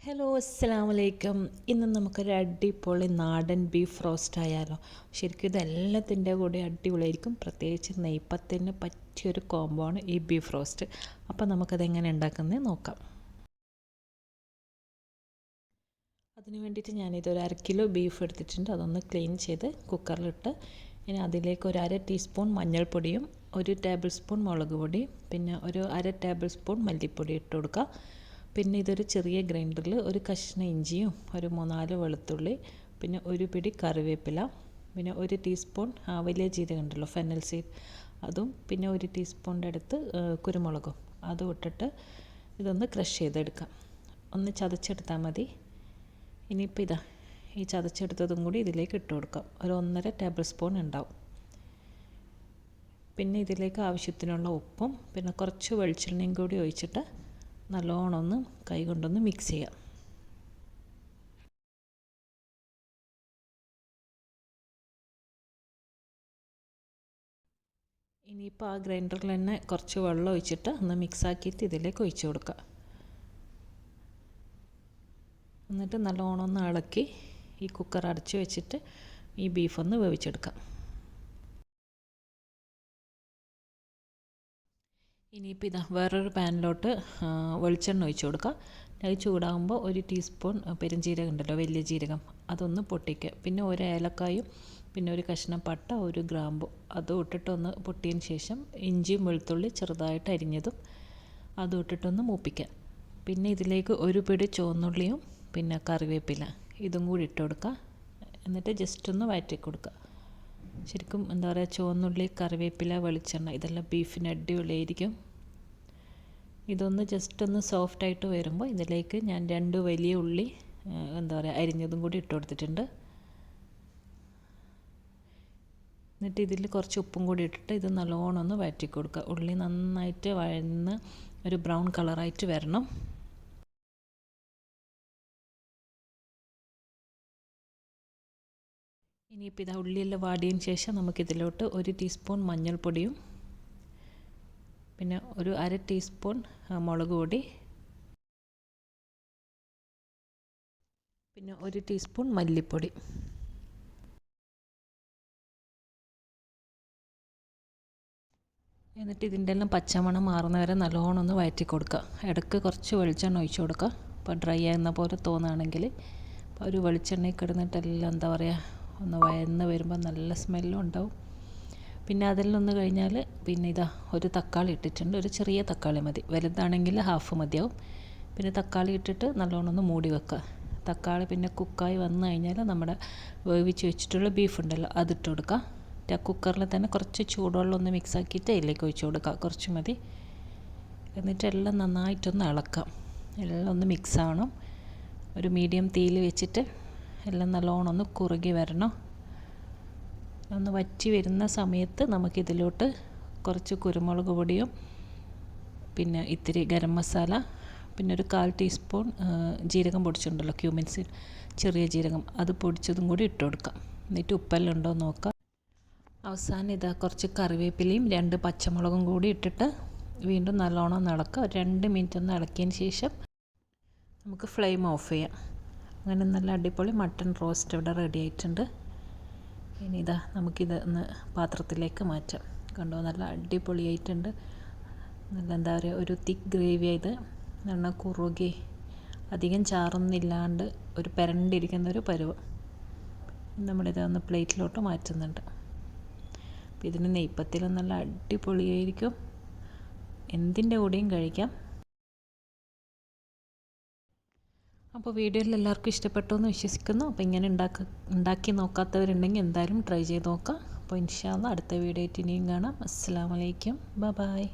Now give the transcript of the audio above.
Hello അസ്സലാമു അലൈക്കും. ഇന്ന് നമുക്കൊരു അടിപൊളി നാടൻ ബീഫ് റോസ്റ്റ് ആയാലോ. ശരിക്കും ഇതെല്ലാത്തിൻ്റെ കൂടെ അടിപൊളിയായിരിക്കും. പ്രത്യേകിച്ച് നെയ്പ്പത്തിന് പറ്റിയൊരു കോംബോ ആണ് ഈ ബീഫ് റോസ്റ്റ്. അപ്പോൾ നമുക്കതെങ്ങനെ ഉണ്ടാക്കുന്നത് നോക്കാം. അതിന് വേണ്ടിയിട്ട് ഞാനിതൊരു 1/2 കിലോ ബീഫ് എടുത്തിട്ടുണ്ട്. അതൊന്ന് ക്ലീൻ ചെയ്ത് കുക്കറിലിട്ട് ഇനി അതിലേക്ക് ഒരു 1/2 ടീസ്പൂൺ മഞ്ഞൾപ്പൊടിയും 1 ടേബിൾ സ്പൂൺ മുളക് പൊടി പിന്നെ ഒരു 1/2 ടേബിൾ സ്പൂൺ മല്ലിപ്പൊടി ഇട്ട് കൊടുക്കുക. പിന്നെ ഇതൊരു ചെറിയ ഗ്രൈൻഡറിൽ ഒരു കഷ്ണം ഇഞ്ചിയും ഒരു 3-4 വെളുത്തുള്ളി പിന്നെ ഒരു പിടി കറിവേപ്പില പിന്നെ 1 ടീസ്പൂൺ വലിയ ജീരകം ഉണ്ടല്ലോ ഫെന്നൽ സീഡ് അതും പിന്നെ 1 ടീസ്പൂണിൻ്റെ അടുത്ത് കുരുമുളകും അതും ഇട്ടിട്ട് ഇതൊന്ന് ക്രഷ് ചെയ്തെടുക്കാം. ഒന്ന് ചതച്ചെടുത്താൽ മതി. ഇനിയിപ്പോൾ ഇതാ ഈ ചതച്ചെടുത്തതും കൂടി ഇതിലേക്ക് ഇട്ട് കൊടുക്കാം. ഒരു 1.5 ടേബിൾ സ്പൂൺ ഉണ്ടാവും. പിന്നെ ഇതിലേക്ക് ആവശ്യത്തിനുള്ള ഉപ്പും പിന്നെ കുറച്ച് വെളിച്ചെണ്ണയും കൂടി ഒഴിച്ചിട്ട് നല്ലോണം ഒന്ന് കൈ കൊണ്ടൊന്ന് മിക്സ് ചെയ്യാം. ഇനിയിപ്പോൾ ആ ഗ്രൈൻഡറിൽ തന്നെ കുറച്ച് വെള്ളം ഒഴിച്ചിട്ട് ഒന്ന് മിക്സാക്കിയിട്ട് ഇതിലേക്ക് ഒഴിച്ച് കൊടുക്കുക. എന്നിട്ട് നല്ലോണം ഒന്ന് ഇളക്കി ഈ കുക്കർ അടച്ച് വെച്ചിട്ട് ഈ ബീഫ് ഒന്ന് വേവിച്ചെടുക്കാം. ഇനിയിപ്പോൾ ഇതാ വേറൊരു പാനിലോട്ട് വെളിച്ചെണ്ണ ഒഴിച്ച് കൊടുക്കുക. അത് ചൂടാകുമ്പോൾ 1 ടീസ്പൂൺ പെരുംജീരകം ഉണ്ടല്ലോ വലിയ ജീരകം അതൊന്ന് പൊട്ടിക്കുക. പിന്നെ ഒരു ഏലക്കായും പിന്നെ ഒരു കഷ്ണം പട്ട 1 ഗ്രാമ്പു അതും ഇട്ടിട്ടൊന്ന് പൊട്ടിയതിന് ശേഷം ഇഞ്ചിയും വെളുത്തുള്ളി ചെറുതായിട്ട് അരിഞ്ഞതും അതും ഇട്ടിട്ടൊന്ന് മൂപ്പിക്കുക. പിന്നെ ഇതിലേക്ക് ഒരു പിടി ചുവന്നുള്ളിയും പിന്നെ കറിവേപ്പില ഇതും കൂടി ഇട്ട് കൊടുക്കുക. എന്നിട്ട് ജസ്റ്റ് ഒന്ന് വഴറ്റി കൊടുക്കുക. ശരിക്കും എന്താ പറയുക ചുവന്നുള്ളി കറിവേപ്പില വെളിച്ചെണ്ണ ഇതെല്ലാം ബീഫിന് അടിപൊളിയായിരിക്കും. ഇതൊന്ന് ജസ്റ്റ് ഒന്ന് സോഫ്റ്റായിട്ട് വരുമ്പോൾ ഇതിലേക്ക് ഞാൻ 2 വലിയ ഉള്ളി എന്താ പറയുക അരിഞ്ഞതും കൂടി ഇട്ട് കൊടുത്തിട്ടുണ്ട്. എന്നിട്ട് ഇതിൽ കുറച്ച് ഉപ്പും കൂടി ഇട്ടിട്ട് ഇത് നല്ലോണം ഒന്ന് വഴറ്റി കൊടുക്കുക. ഉള്ളി നന്നായിട്ട് വഴന്ന് ഒരു ബ്രൗൺ കളറായിട്ട് വരണം. ഇനിയിപ്പോൾ ഇതാ ഉള്ളിയെല്ലാം വാടിയതിന് ശേഷം നമുക്കിതിലോട്ട് 1 ടീസ്പൂൺ മഞ്ഞൾപ്പൊടിയും പിന്നെ ഒരു 1/2 ടീസ്പൂൺ മുളക് പൊടി പിന്നെ 1 ടീസ്പൂൺ മല്ലിപ്പൊടി എന്നിട്ട് ഇതിൻ്റെ എല്ലാം പച്ചമണം മാറുന്ന വരെ നല്ലോണം ഒന്ന് വഴറ്റി കൊടുക്കുക. ഇടയ്ക്ക് കുറച്ച് വെളിച്ചെണ്ണ ഒഴിച്ച് കൊടുക്കുക. ഇപ്പോൾ ഡ്രൈ ആകുന്ന പോലെ തോന്നുകയാണെങ്കിൽ അപ്പോൾ ഒരു വെളിച്ചെണ്ണയിൽ കിടന്നിട്ടെല്ലാം എന്താ പറയുക ഒന്ന് വഴന്ന് വരുമ്പോൾ നല്ല സ്മെല്ലും ഉണ്ടാവും. പിന്നെ അതെല്ലാം ഒന്ന് കഴിഞ്ഞാൽ പിന്നെ ഇതാ ഒരു തക്കാളി ഇട്ടിട്ടുണ്ട്. ഒരു ചെറിയ തക്കാളി മതി, വലുതാണെങ്കിൽ ഹാഫ് മതിയാവും. പിന്നെ തക്കാളി ഇട്ടിട്ട് നല്ലോണം ഒന്ന് മൂടി വെക്കുക. തക്കാളി പിന്നെ കുക്കായി വന്നു കഴിഞ്ഞാൽ നമ്മുടെ വേവിച്ച് വെച്ചിട്ടുള്ള ബീഫ് ഉണ്ടല്ലോ അതിട്ട് കൊടുക്കുക. കുക്കറിൽ തന്നെ കുറച്ച് ചൂടുവെള്ളം ഒന്ന് മിക്സ് ആക്കിയിട്ട് അതിലേക്ക് ഒഴിച്ച് കൊടുക്കുക. കുറച്ച് മതി. എന്നിട്ട് എല്ലാം നന്നായിട്ടൊന്ന് ഇളക്കാം. എല്ലാം ഒന്ന് മിക്സ് ആവണം. ഒരു മീഡിയം തീയിൽ വെച്ചിട്ട് എല്ലാം നല്ലോണം ഒന്ന് കുറുകി വരണം. ഒന്ന് വറ്റി വരുന്ന സമയത്ത് നമുക്കിതിലോട്ട് കുറച്ച് കുരുമുളക് പൊടിയും പിന്നെ ഇത്തിരി ഗരം മസാല പിന്നെ ഒരു 1/4 ടീസ്പൂൺ ജീരകം പൊടിച്ചിട്ടുണ്ടല്ലോ ക്യൂമിൻ സീഡ് ചെറിയ ജീരകം അത് പൊടിച്ചതും കൂടി ഇട്ട് കൊടുക്കാം. എന്നിട്ട് ഉപ്പെല്ലാം ഉണ്ടോ എന്ന് നോക്കാം. അവസാനം ഇതാ കുറച്ച് കറിവേപ്പിലയും 2 പച്ചമുളകും കൂടി ഇട്ടിട്ട് വീണ്ടും നല്ലോണം ഒന്ന് ഇളക്കുക. 2 മിനിറ്റ് ഒന്ന് ഇളക്കിയതിന് ശേഷം നമുക്ക് ഫ്ലെയിം ഓഫ് ചെയ്യാം. അങ്ങനെ നല്ല അടിപൊളി മട്ടൺ റോസ്റ്റ് ഇവിടെ റെഡി ആയിട്ടുണ്ട്. ഇനി ഇതാ നമുക്കിത് ഒന്ന് പാത്രത്തിലേക്ക് മാറ്റാം. കണ്ടോ നല്ല അടിപൊളിയായിട്ടുണ്ട്. നല്ല എന്താ പറയുക ഒരു തിക്ക് ഗ്രേവി ആയത് നല്ല കുറുകി അധികം ചാറൊന്നുമില്ലാണ്ട് ഒരു പരണ്ടിരിക്കുന്നൊരു പരുവം. നമ്മളിതൊന്ന് പ്ലേറ്റിലോട്ട് മാറ്റുന്നുണ്ട്. അപ്പോൾ ഇതിന് നെയ്പ്പത്തിലും നല്ല അടിപൊളിയായിരിക്കും. എന്തിൻ്റെ കൂടെയും കഴിക്കാം. അപ്പോൾ വീഡിയോയിൽ എല്ലാവർക്കും ഇഷ്ടപ്പെട്ടു എന്ന് വിശ്വസിക്കുന്നു. അപ്പോൾ ഇങ്ങനെ ഉണ്ടാക്കി നോക്കാത്തവരുണ്ടെങ്കിൽ എന്തായാലും ട്രൈ ചെയ്ത് നോക്കാം. അപ്പോൾ ഇൻഷാ അല്ലാഹ് അടുത്ത വീഡിയോ ആയിട്ട് ഇനിയും കാണാം. അസ്സലാമു അലൈക്കും. ബൈ.